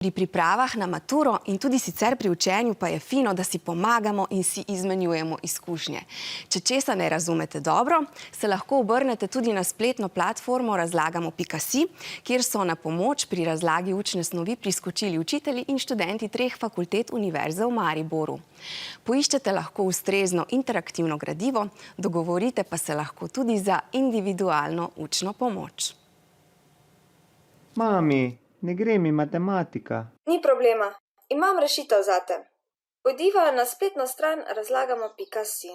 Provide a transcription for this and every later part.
Pri pripravah na maturo in tudi sicer pri učenju pa je fino, da si pomagamo in si izmenjujemo izkušnje. Če česa ne razumete dobro, se lahko obrnete tudi na spletno platformo razlagamo.si, kjer so na pomoč pri razlagi učne snovi priskočili učitelji in študenti 3 fakultet Univerze v Mariboru. Poiščete lahko ustrezno interaktivno gradivo, dogovorite pa se lahko tudi za individualno učno pomoč. Mami, ne gre mi matematika. Ni problema, imam rešitev zate. Pojdiva na spletno stran razlagamo.si.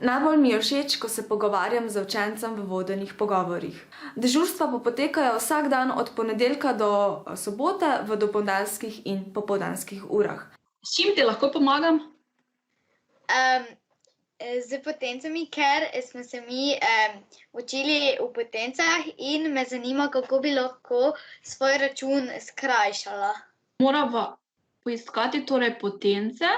Najbolj mi je všeč, ko se pogovarjam z učencem v vodenih pogovorih. Dežurstva pa potekajo vsak dan od ponedeljka do sobote v dopoldanskih in popoldanskih urah. S čim ti lahko pomagam? Z potencami, ker smo se mi učili v potencah in me zanima, kako bi lahko svoj račun skrajšala. Morava poiskati torej potence,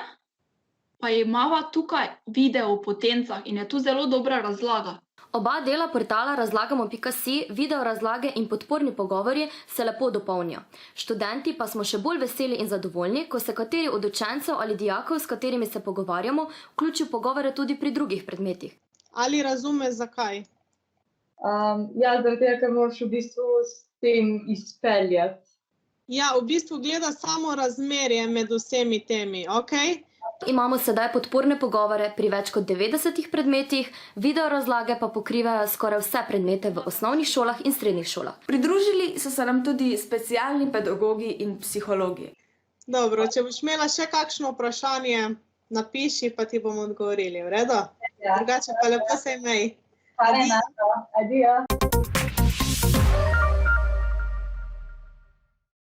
pa imava tukaj video o potencah in je tu zelo dobra razlaga. Oba dela portala razlagamo.si, video razlage in podporni pogovori se lepo dopolnijo. Študenti pa smo še bolj veseli in zadovoljni, ko se kateri od učencev ali dijakov, s katerimi se pogovarjamo, vključi v pogovore tudi pri drugih predmetih. Ali razumeš zakaj? Zaradi tega, ker moraš v bistvu s tem izpeljati. Ja, v bistvu gleda samo razmerje med vsemi temi, okej? Imamo sedaj podporne pogovore pri več kot 90 predmetih, video razlage pa pokrivajo skoraj vse predmete v osnovnih šolah in srednjih šolah. Pridružili so se nam tudi specialni pedagogi in psihologi. Dobro, če boš imela še kakšno vprašanje, napiši, pa ti bomo odgovorili, v redu? Ja. Drugače pa lepo se imej. Hvala, Adijo.